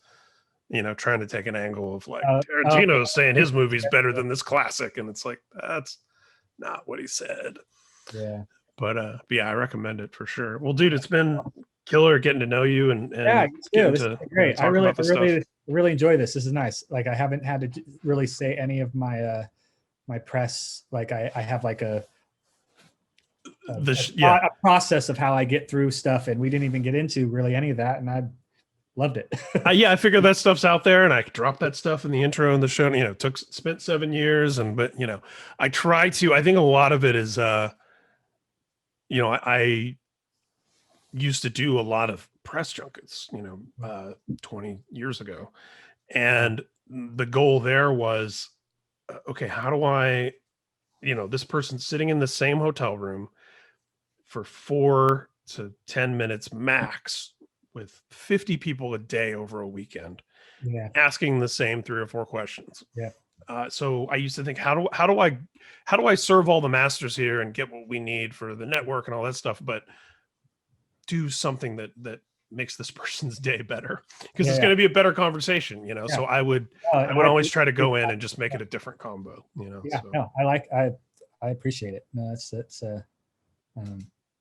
trying to take an angle of like Tarantino saying his movie's better than this classic. And it's like, that's not what he said. Yeah. But I recommend it for sure. Well, dude, it's been killer getting to know you and this is great. I really really enjoy this. This is nice. Like I haven't had to really say any of my my press. Like I have like a process of how I get through stuff, and we didn't even get into really any of that, and I loved it. Yeah, I figured that stuff's out there, and I dropped that stuff in the intro and the show. You know, spent 7 years, but you know, I try to. I think a lot of it is, you know, I used to do a lot of press junkets, you know, 20 years ago, and the goal there was, okay, how do I, you know, this person's sitting in the same hotel room for 4 to 10 minutes max with 50 people a day over a weekend, asking the same 3 or 4 questions. So I used to think, how do I serve all the masters here and get what we need for the network and all that stuff, but do something that makes this person's day better, because it's going to be a better conversation, you know. So I would always try to go in and just make it a different combo, you know. No, I appreciate it. No, that's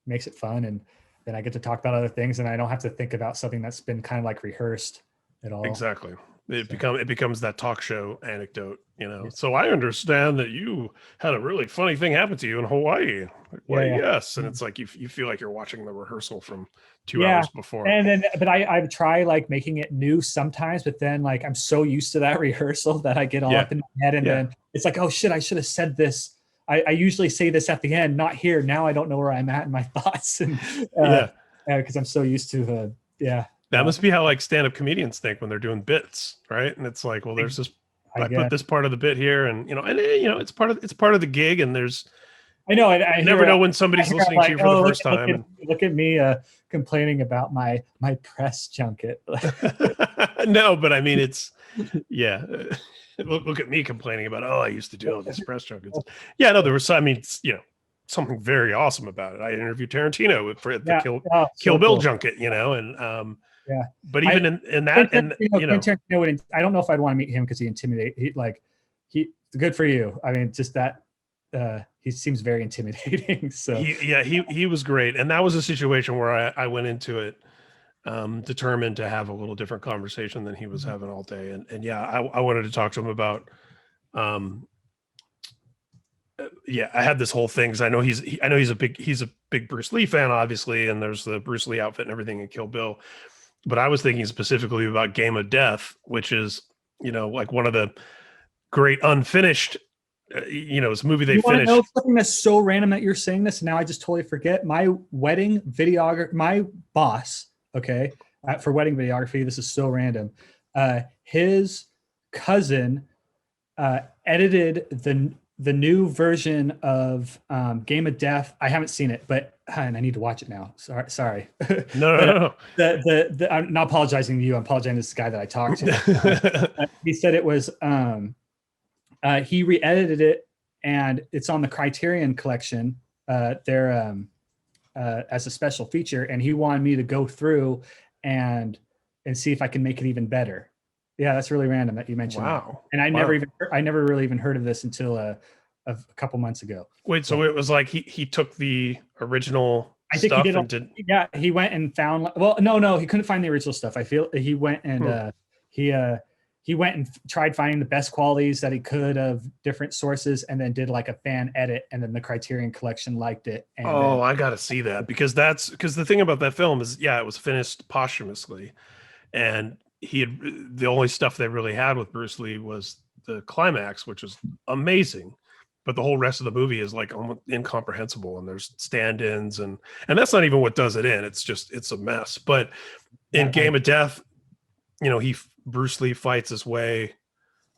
makes it fun, and then I get to talk about other things, and I don't have to think about something that's been kind of like rehearsed at all. Exactly. It becomes that talk show anecdote, you know. So I understand that you had a really funny thing happen to you in Hawaii. Like, well, yes, and it's like you feel like you're watching the rehearsal from 2 hours before. And then, but I try like making it new sometimes, but then like I'm so used to that rehearsal that I get all up in my head, and then it's like, oh shit, I should have said this. I usually say this at the end, not here. Now I don't know where I'm at in my thoughts, and because I'm so used to That must be how like stand-up comedians think when they're doing bits, right? And it's like, well, there's this. I put this part of the bit here, and you know, it's part of the gig, and there's. I know. I never know when somebody's listening to you for the first time. Look at me complaining about my press junket. No, but I mean, it's Look at me complaining about, I used to do all these press junkets. Yeah, no, there was. I mean, you know, something very awesome about it. I interviewed Tarantino for the Kill Bill junket, you know, and but even in that, and you know, Tarantino I don't know if I'd want to meet him because he good for you. I mean, just that he seems very intimidating. So he was great, and that was a situation where I went into it determined to have a little different conversation than he was having all day, and I wanted to talk to him about. I had this whole thing because I know he's a big Bruce Lee fan, obviously, and there's the Bruce Lee outfit and everything in Kill Bill. But I was thinking specifically about Game of Death, which is, you know, like one of the great unfinished, you know, it's a movie they finished. Know something that's so random that you're saying this, and now I just totally forget. My wedding videographer, my boss, for wedding videography, this is so random. His cousin edited the new version of Game of Death. I haven't seen it, and I need to watch it now. Sorry. No. I'm not apologizing to you. I'm apologizing to this guy that I talked to. He said it was, he re-edited it, and it's on the Criterion collection there as a special feature. And he wanted me to go through and see if I can make it even better. Yeah, that's really random that you mentioned. Wow. That. And I never really even heard of this until a couple months ago. Wait, so it was like he took the original stuff and did. Yeah, he went and found. Well, no, he couldn't find the original stuff. I feel he went and he went and tried finding the best qualities that he could of different sources, and then did like a fan edit, and then the Criterion collection liked it. And I got to see that, because the thing about that film is, it was finished posthumously, and the only stuff they really had with Bruce Lee was the climax, which was amazing, but the whole rest of the movie is like almost incomprehensible, and there's stand-ins, and that's not even what does it in. It's a mess. But in Game of Death, you know, Bruce Lee fights his way.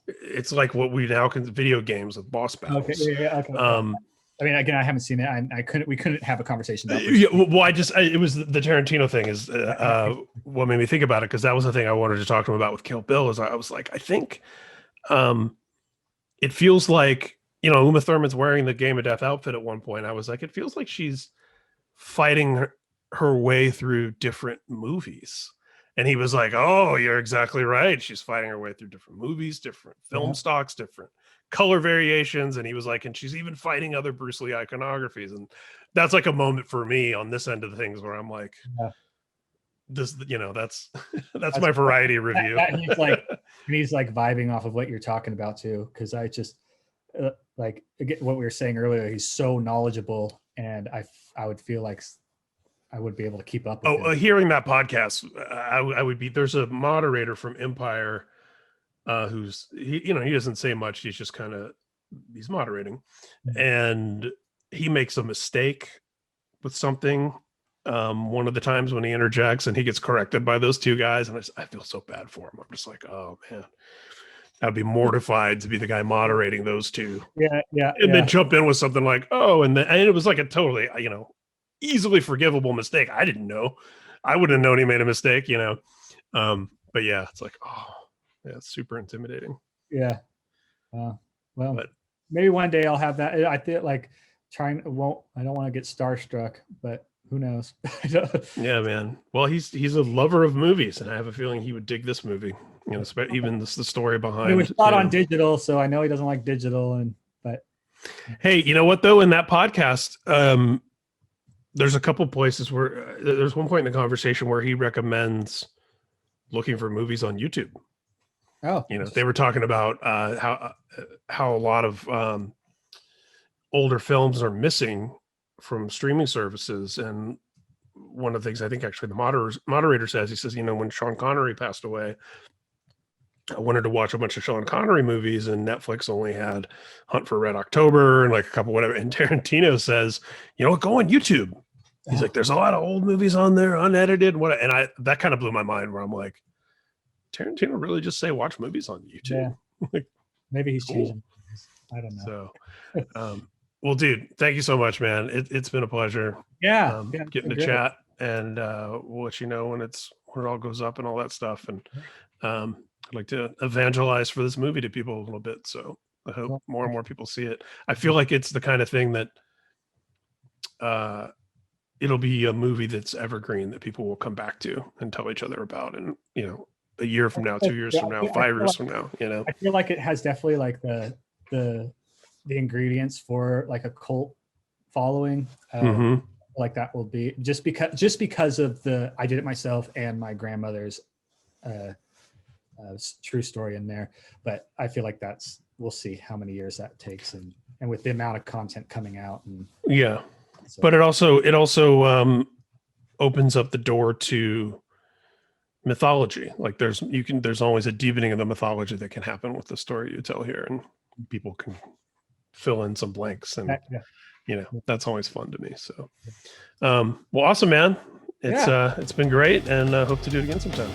It's like what we now can video games with boss battles. Okay. I mean, again, I haven't seen it. We couldn't have a conversation about it was the Tarantino thing is what made me think about it, because that was the thing I wanted to talk to him about with Kill Bill. Is I was like, I think it feels like, you know, Uma Thurman's wearing the Game of Death outfit at one point. I was like, it feels like she's fighting her way through different movies. And he was like, oh, you're exactly right. She's fighting her way through different movies, different film stocks, different color variations. And he was like, and she's even fighting other Bruce Lee iconographies. And that's like a moment for me on this end of the things where I'm like, this, you know, that's my variety review. He's like, And he's like vibing off of what you're talking about too, because I just like again, what we were saying earlier. He's so knowledgeable, and I would feel like I would be able to keep up with him. Hearing that podcast, I would be. There's a moderator from Empire, who's he doesn't say much. He's just kind of he's moderating, and he makes a mistake with something. One of the times when he interjects and he gets corrected by those two guys, and I feel so bad for him. I'm just like, oh man, I'd be mortified to be the guy moderating those two. And then jump in with something like, oh, and it was like a totally, easily forgivable mistake. I didn't know. I wouldn't have known he made a mistake, But yeah, it's like, oh, yeah, it's super intimidating. Yeah. Maybe one day I'll have that. I feel like I don't want to get starstruck, but who knows? Yeah, man. Well, he's a lover of movies, and I have a feeling he would dig this movie. Even the story behind. It was shot on digital, so I know he doesn't like digital. But hey, you know what though? In that podcast, there's a couple places where there's one point in the conversation where he recommends looking for movies on YouTube. Oh, they were talking about how a lot of older films are missing from streaming services, and one of the things I think actually the moderator says, he says, when Sean Connery passed away, I wanted to watch a bunch of Sean Connery movies, and Netflix only had Hunt for Red October and like a couple whatever. And Tarantino says, go on YouTube. He's like, there's a lot of old movies on there, unedited. That kind of blew my mind, where I'm like, Tarantino really just say watch movies on YouTube? Yeah. Maybe he's choosing. I don't know. So, well, dude, thank you so much, man. It's been a pleasure. Yeah, getting to chat, and we'll let you know when it all goes up and all that stuff. And I'd like to evangelize for this movie to people a little bit. So I hope more and more people see it. I feel like it's the kind of thing that it'll be a movie that's evergreen that people will come back to and tell each other about. And, a year from now, 2 years from now, 5 years from now, I feel like it has definitely like the ingredients for like a cult following. Like that will be just because of I did it myself and my grandmother's true story in there. But I feel like we'll see how many years that takes, and with the amount of content coming out. And so. But it also opens up the door to mythology. Like there's always a deepening of the mythology that can happen with the story you tell here, and people can fill in some blanks, and that's always fun to me. So well, awesome, man. It's been great, and hope to do it again sometime.